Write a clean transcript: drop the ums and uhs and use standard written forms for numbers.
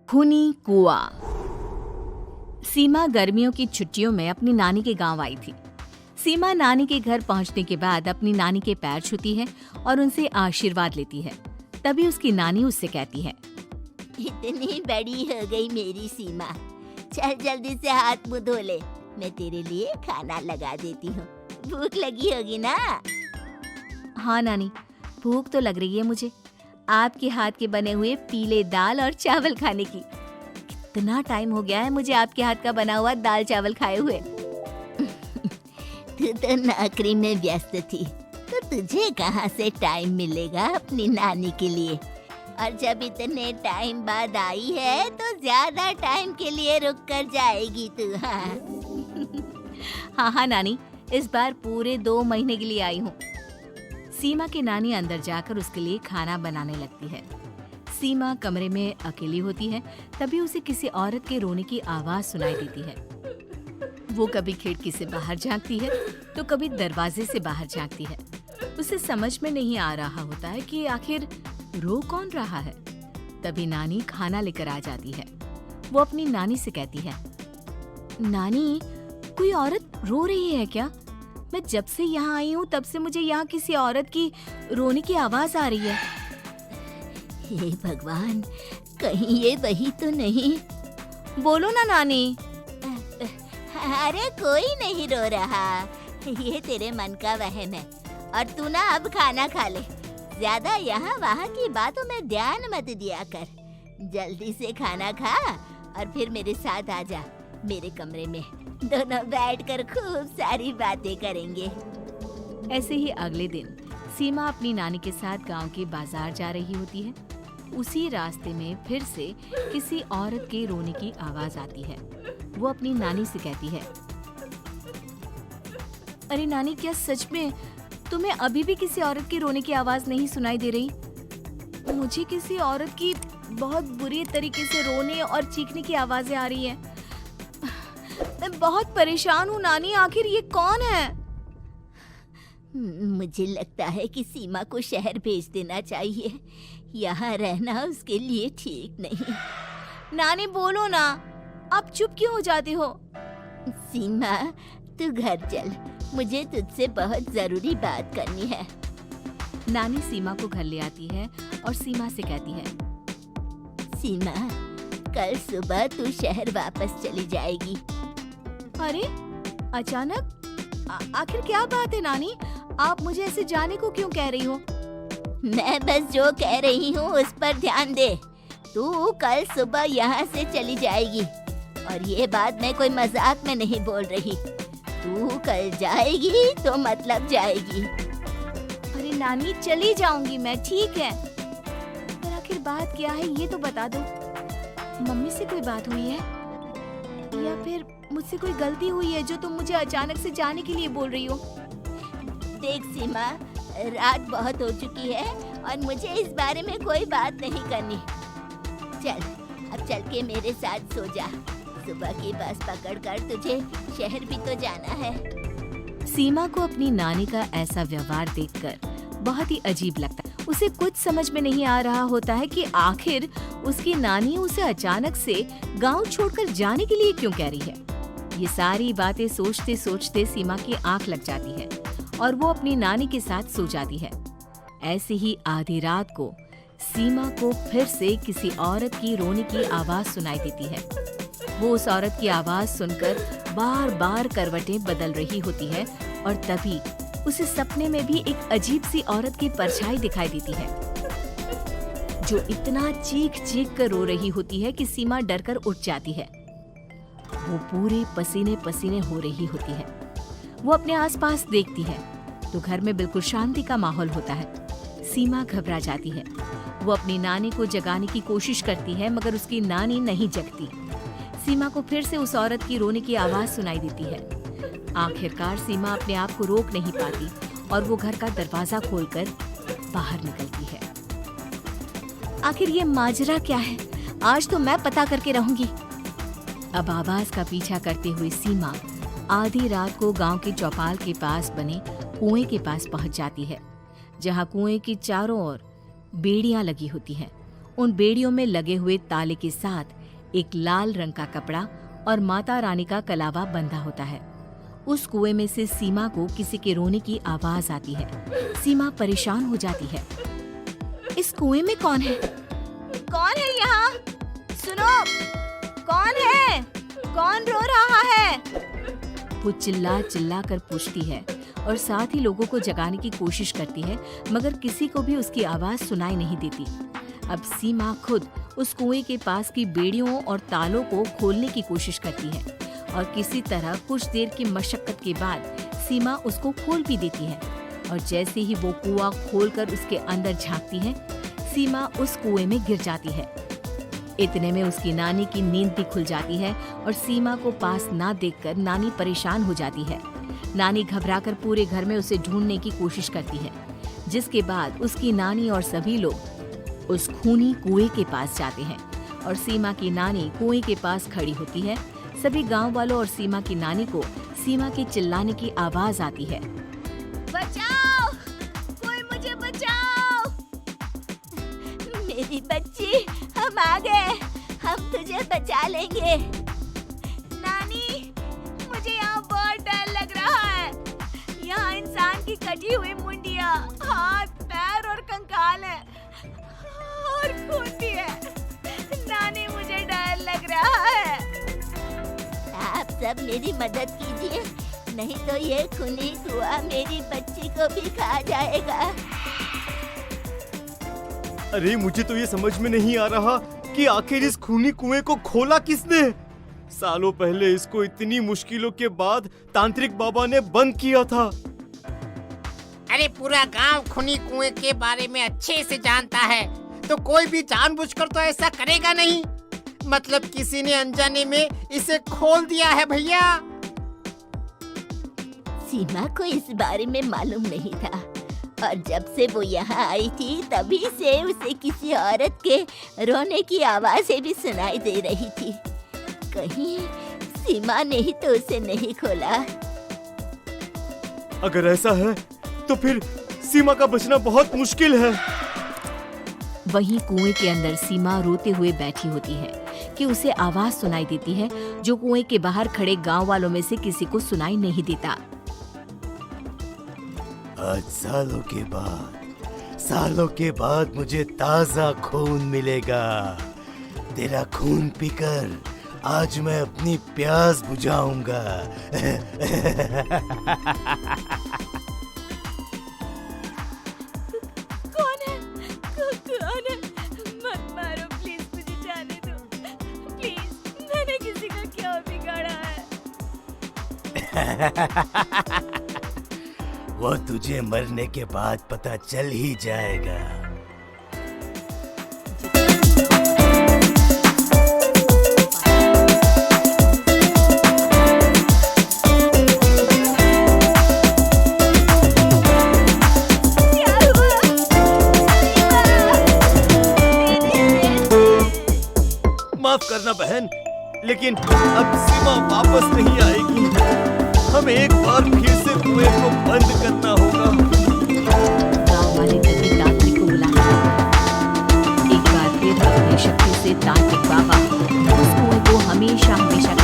खूनी कुआं। सीमा गर्मियों की छुट्टियों में अपनी नानी के गांव आई थी। सीमा नानी के घर पहुंचने के बाद अपनी नानी के पैर छूती है और उनसे आशीर्वाद लेती है। तभी उसकी नानी उससे कहती है, इतनी बड़ी हो गई मेरी सीमा, चल जल्दी से हाथ मुंह धो ले, मैं तेरे लिए खाना लगा देती हूँ। भूख लगी होगी ना? हाँ नानी, भूख तो लग रही है मुझे, आपके हाथ के बने हुए पीले दाल और चावल खाने की। कितना टाइम हो गया है मुझे आपके हाथ का बना हुआ दाल चावल खाए हुए। तू तो नौकरी में व्यस्त थी, तो तुझे कहाँ से टाइम मिलेगा अपनी नानी के लिए? और जब इतने टाइम बाद आई है तो ज्यादा टाइम के लिए रुक कर जाएगी तू। हाँ नानी, इस बार पूरे 2 महीने के लिए आई हूँ। सीमा की नानी अंदर जाकर उसके लिए खाना बनाने लगती है। सीमा कमरे में अकेली होती है, तभी उसे किसी औरत के रोने की आवाज सुनाई देती है। वो कभी खिड़की से बाहर झांकती है तो कभी दरवाजे से बाहर झांकती है। उसे समझ में नहीं आ रहा होता है कि आखिर रो कौन रहा है। तभी नानी खाना लेकर आ जाती है। वो अपनी नानी से कहती है, नानी, कोई औरत रो रही है क्या? मैं जब से यहाँ आई हूँ तब से मुझे यहाँ किसी औरत की रोने की आवाज आ रही है। हे भगवान, कहीं ये वही तो नहीं? बोलो ना नानी। अरे कोई नहीं रो रहा, ये तेरे मन का वहम है। और तू ना अब खाना खा ले, ज्यादा यहाँ वहाँ की बातों में ध्यान मत दिया कर। जल्दी से खाना खा और फिर मेरे साथ आ जा मेरे कमरे में, दोनों बैठकर खूब सारी बातें करेंगे। ऐसे ही अगले दिन सीमा अपनी नानी के साथ गांव के बाजार जा रही होती है। उसी रास्ते में फिर से किसी औरत के रोने की आवाज आती है। वो अपनी नानी से कहती है, अरे नानी, क्या सच में तुम्हें अभी भी किसी औरत के रोने की आवाज नहीं सुनाई दे रही? मुझे किसी औरत की बहुत बुरी तरीके से रोने और चीखने की आवाजें आ रही है। मैं बहुत परेशान हूँ नानी, आखिर ये कौन है? मुझे लगता है कि सीमा को शहर भेज देना चाहिए, यहाँ रहना उसके लिए ठीक नहीं। नानी बोलो ना, आप चुप क्यों हो जाती हो? सीमा, तू घर चल, मुझे तुझसे बहुत जरूरी बात करनी है। नानी सीमा को घर ले आती है और सीमा से कहती है, सीमा, कल सुबह तू शहर वापस चली जाएगी। अरे अचानक? आखिर क्या बात है नानी, आप मुझे ऐसे जाने को क्यों कह रही हो? मैं बस जो कह रही हूँ उस पर ध्यान दे। तू कल सुबह यहाँ से चली जाएगी, और ये बात मैं कोई मजाक में नहीं बोल रही। तू कल जाएगी तो मतलब जाएगी। अरे नानी, चली जाऊंगी मैं, ठीक है, पर आखिर बात क्या है ये तो बता दो। मम्मी से कोई बात हुई है या फिर मुझसे कोई गलती हुई है जो तुम मुझे अचानक से जाने के लिए बोल रही हो? देख सीमा, रात बहुत हो चुकी है और मुझे इस बारे में कोई बात नहीं करनी। चल, अब चल के मेरे साथ सो जा। सुबह की बस पकड़कर तुझे शहर भी तो जाना है। सीमा को अपनी नानी का ऐसा व्यवहार देखकर बहुत ही अजीब लगता है। उसे कुछ समझ में नहीं आ रहा होता है कि आखिर उसकी नानी उसे अचानक से गांव छोड़कर जाने के लिए क्यों कह रही है। ये सारी बातें सोचते सोचते सीमा की आंख लग जाती है और वो अपनी नानी के साथ सो जाती है। ऐसे ही आधी रात को सीमा को फिर से किसी औरत की रोने की आवाज सुनाई देती है। वो उस औरत की आवाज सुनकर बार बार करवटें बदल रही होती है और तभी उसे सपने में भी एक अजीब सी औरत की परछाई दिखाई देती है, जो इतना चीख चीख कर रो रही होती है कि सीमा डरकर उठ जाती है। वो पूरे पसीने पसीने हो रही होती है। वो अपने आसपास देखती है तो घर में बिल्कुल शांति का माहौल होता है। सीमा घबरा जाती है। वो अपनी नानी को जगाने की कोशिश करती है मगर उसकी नानी नहीं जगती। सीमा को फिर से उस औरत की रोने की आवाज सुनाई देती है। आखिरकार सीमा अपने आप को रोक नहीं पाती और वो घर का दरवाजा खोलकर बाहर निकलती है। आखिर ये माजरा क्या है? आज तो मैं पता करके रहूंगी। अब आवाज का पीछा करते हुए सीमा आधी रात को गांव की चौपाल के पास बने कुएं के पास पहुंच जाती है, जहां कुएं की चारों ओर बेड़ियां लगी होती हैं उन बेड़ियों में लगे हुए ताले के साथ एक लाल रंग का कपड़ा और माता रानी का कलावा बंधा होता है। उस कुएं में से सीमा को किसी के रोने की आवाज आती है। सीमा परेशान हो जाती है। इस कुएं में कौन है? कौन है यहाँ? सुनो, कौन है? कौन रो रहा है? वो चिल्ला चिल्ला कर पूछती है और साथ ही लोगों को जगाने की कोशिश करती है, मगर किसी को भी उसकी आवाज सुनाई नहीं देती। अब सीमा खुद उस कुएं के पास की बेड़ियों और तालों को खोलने की कोशिश करती है और किसी तरह कुछ देर की मशक्कत के बाद सीमा उसको खोल भी देती है। और जैसे ही वो कुआं खोलकर उसके अंदर झांकती है, सीमा उस कुएं में गिर जाती है। इतने में उसकी नानी की नींद भी खुल जाती है और सीमा को पास ना देखकर नानी परेशान हो जाती है। नानी घबराकर पूरे घर में उसे ढूंढने की कोशिश करती है, जिसके बाद उसकी नानी और सभी लोग उस खूनी कुएं के पास जाते हैं और सीमा की नानी कुएं के पास खड़ी होती है। सभी गांव वालों और सीमा की नानी को सीमा के चिल्लाने की आवाज आती है। बचाओ! कोई मुझे बचाओ! मेरी बच्ची, हम आ गए, हम तुझे बचा लेंगे। नानी, मुझे यहाँ बहुत डर लग रहा है। यहाँ इंसान की कटी हुई मुंडिया, हाथ, पैर और कंकाल है और खून भी है। नानी, मुझे डर लग रहा है। आप सब मेरी मदद कीजिए, नहीं तो ये खूनी कुआं मेरी बच्ची को भी खा जाएगा। अरे मुझे तो ये समझ में नहीं आ रहा कि आखिर इस खूनी कुएं को खोला किसने। सालों पहले इसको इतनी मुश्किलों के बाद तांत्रिक बाबा ने बंद किया था। अरे पूरा गांव खूनी कुएं के बारे में अच्छे से जानता है, तो कोई भी जानबूझकर तो ऐसा करेगा नहीं। मतलब किसी ने अनजाने में इसे खोल दिया है भैया। सीमा को इस बारे में मालूम नहीं था और जब से वो यहाँ आई थी तभी से उसे किसी औरत के रोने की आवाजें भी सुनाई दे रही थी। कहीं सीमा ने ही तो उसे नहीं खोला। अगर ऐसा है तो फिर सीमा का बचना बहुत मुश्किल है। वहीं कुएं के अंदर सीमा रोते हुए बैठी होती है कि उसे आवाज सुनाई देती है जो कुएं के बाहर खड़े गांव वालों में से किसी को सुनाई नहीं देता। आज सालों के बाद मुझे ताजा खून मिलेगा। तेरा खून पीकर आज मैं अपनी प्यास बुझाऊंगा। कौन है? मत मारो प्लीज, मुझे जाने दो प्लीज। मैंने किसी का क्या बिगाड़ा है? वो तुझे मरने के बाद पता चल ही जाएगा। माफ करना बहन, लेकिन अब सीमा वापस नहीं आएगी। हमें एक बार फिर से कुएं को बंद करना होगा। गांव वाले तभी तांत्रिक को बुलाते हैं। एक बार फिर अपनी शक्ति से तांत्रिक बाबा उस कुएं को हमेशा हमेशा